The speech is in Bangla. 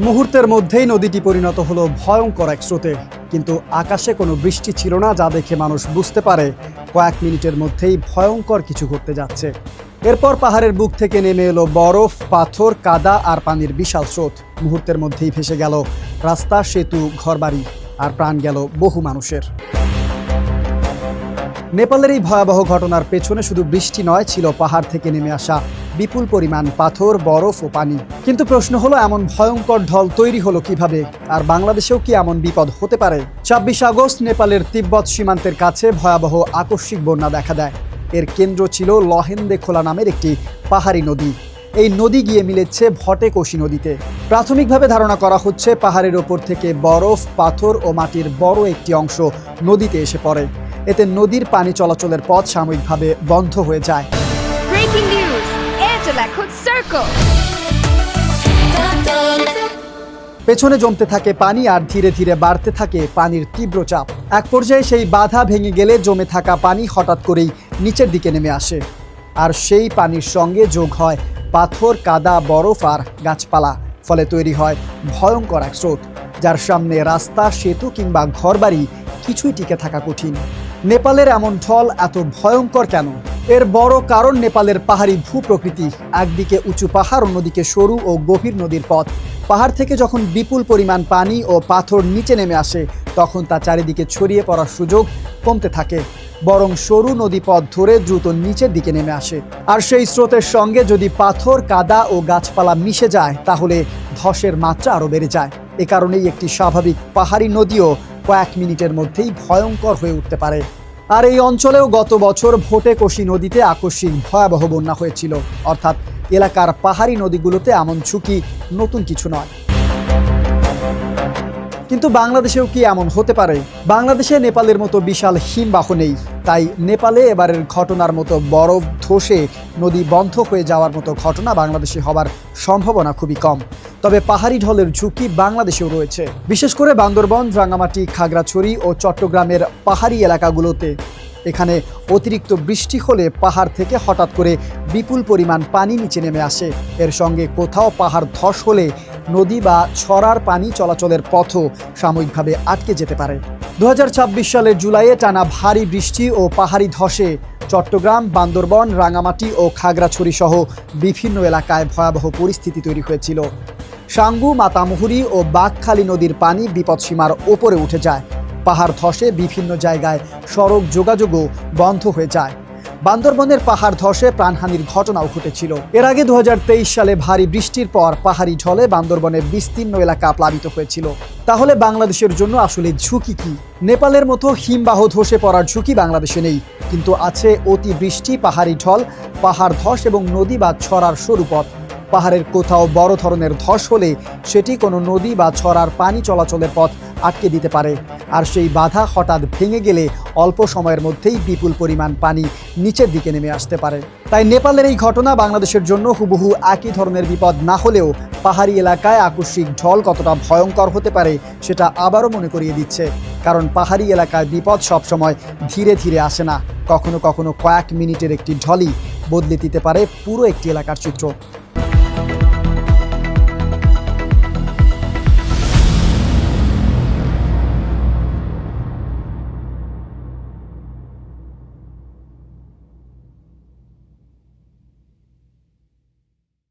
মুহূর্তের মধ্যেই নদীটি পরিণত হলো ভয়ঙ্কর এক স্রোতে। কিন্তু আকাশে কোনো বৃষ্টি ছিল না, যা দেখে মানুষ বুঝতে পারে কয়েক মিনিটের মধ্যেই ভয়ঙ্কর কিছু ঘটতে যাচ্ছে। এরপর পাহাড়ের বুক থেকে নেমে এলো বরফ, পাথর, কাদা আর পানির বিশাল স্রোত। মুহূর্তের মধ্যেই ভেসে গেল রাস্তা, সেতু, ঘরবাড়ি, আর প্রাণ গেল বহু মানুষের। নেপালের এই ভয়াবহ ঘটনার পেছনে শুধু বৃষ্টি নয়, ছিল পাহাড় থেকে নেমে আসা বিপুল পরিমাণ পাথর, বরফ ও পানি। কিন্তু প্রশ্ন হলো, এমন ভয়ঙ্কর ঢল তৈরি হলো কিভাবে? আর বাংলাদেশেও কি এমন বিপদ হতে পারে? ২৬ আগস্ট নেপালের তিব্বত সীমান্তের কাছে ভয়াবহ আকস্মিক বন্যা দেখা দেয়। এর কেন্দ্র ছিল লহেন্দে খোলা নামের একটি পাহাড়ি নদী। এই নদী গিয়ে মিলেছে ভটেকোশি নদীতে। প্রাথমিকভাবে ধারণা করা হচ্ছে, পাহাড়ের ওপর থেকে বরফ, পাথর ও মাটির বড় একটি অংশ নদীতে এসে পড়ে। এতে নদীর পানি চলাচলের পথ সাময়িকভাবে বন্ধ হয়ে যায়। ব্রেকিং নিউজ, Airtel এখন সার্কেল। পেছনে জমতে থাকে পানি আর ধীরে ধীরে বাড়তে থাকে পানির তীব্র চাপ। এক পর্যায়ে সেই বাধা ভেঙে গেলে জমে থাকা পানি হঠাৎ করেই নিচের দিকে নেমে আসে। আর সেই পানির সঙ্গে যোগ হয় পাথর, কাদা, বরফ আর গাছপালা। ফলে তৈরি হয় ভয়ঙ্কর এক স্রোত, যার সামনে রাস্তা, সেতু কিংবা ঘরবাড়ি কিছুই টিকে থাকা কঠিন। নেপালের এমন ঢল এত ভয়ঙ্কর কেন? এর বড় কারণ নেপালের পাহাড়ি ভূপ্রকৃতি। একদিকে উঁচু পাহাড়, অন্যদিকে সরু ও গভীর নদীর পথ। পাহাড় থেকে যখন বিপুল পরিমাণ পানি ও পাথর নিচে নেমে আসে, তখন তা চারিদিকে ছড়িয়ে পড়ার সুযোগ কমতে থাকে, বরং সরু নদীপথ ধরে দ্রুত নিচের দিকে নেমে আসে। আর সেই স্রোতের সঙ্গে যদি পাথর, কাদা ও গাছপালা মিশে যায়, তাহলে ধসের মাত্রা আরও বেড়ে যায়। এ কারণেই একটি স্বাভাবিক পাহাড়ি নদীও কয়েক মিনিটের মধ্যেই ভয়ঙ্কর হয়ে উঠতে পারে। আর এই অঞ্চলেও গত বছর ভটেকোশি নদীতে আকস্মিক ভয়াবহ বন্যা হয়েছিল। অর্থাৎ এলাকার পাহাড়ি নদীগুলোতে এমন ঝুঁকি নতুন কিছু নয়। কিন্তু বাংলাদেশেও কি এমন হতে পারে? বাংলাদেশে নেপালের মতো বিশাল হিমবাহ নেই, তাই নেপালে এবারের ঘটনার মতো বরফ ধসে নদী বন্ধ হয়ে যাওয়ার মতো ঘটনা বাংলাদেশে হবার সম্ভাবনা খুবই কম। তবে পাহাড়ি ঢলের ঝুঁকি বাংলাদেশেও রয়েছে, বিশেষ করে বান্দরবন, রাঙ্গামাটি, খাগড়াছড়ি ও চট্টগ্রামের পাহাড়ি এলাকাগুলোতে। এখানে অতিরিক্ত বৃষ্টি হলে পাহাড় থেকে হঠাৎ করে বিপুল পরিমাণ পানি নিচে নেমে আসে। এর সঙ্গে কোথাও পাহাড় ধস হলে নদী বা ছড়ার পানি চলাচলের পথও সাময়িকভাবে আটকে যেতে পারে। ২০২৬ সালের জুলাইয়ে টানা ভারী বৃষ্টি ও পাহাড়ি ধসে চট্টগ্রাম, বান্দরবন, রাঙ্গামাটি ও খাগড়াছড়ি সহ বিভিন্ন এলাকায় ভয়াবহ পরিস্থিতি তৈরি হয়েছিল। সাঙ্গু, মাতামুহুরী ও বাঘখালী নদীর পানি বিপদসীমার ওপরে উঠে যায়। পাহাড় ধসে বিভিন্ন জায়গায় সড়ক যোগাযোগও বন্ধ হয়ে যায়। বান্দরবনের পাহাড় ধসে প্রাণহানির ঘটনাও ঘটেছিল। এর আগে ২০২৩ সালে ভারী বৃষ্টির পর পাহাড়ি ঢলে বান্দরবনের বিস্তীর্ণ এলাকা প্লাবিত হয়েছিল। তাহলে বাংলাদেশের জন্য আসলে ঝুঁকি কি? নেপালের মতো হিমবাহ ধসে পড়ার ঝুঁকি বাংলাদেশে নেই, কিন্তু আছে অতিবৃষ্টি, পাহাড়ি ঢল, পাহাড় ধস এবং নদী বা ছড়ার সরু পথ। পাহাড়ের কোথাও বড় ধরনের ধস হলে সেটি কোনো নদী বা ছড়ার পানি চলাচলের পথ আটকে দিতে পারে। আর সেই বাধা হঠাৎ ভেঙে গেলে অল্প সময়ের মধ্যেই বিপুল পরিমাণ পানি নিচের দিকে নেমে আসতে পারে। তাই নেপালের এই ঘটনা বাংলাদেশের জন্য হুবহু একই ধরনের বিপদ না হলেও পাহাড়ি এলাকায় আকস্মিক ঢল কতটা ভয়ঙ্কর হতে পারে সেটা আবারও মনে করিয়ে দিচ্ছে। কারণ পাহাড়ি এলাকায় বিপদ সবসময় ধীরে ধীরে আসে না, কখনো কখনো কয়েক মিনিটের একটি ঢলই বদলে দিতে পারে পুরো একটি এলাকার চিত্র।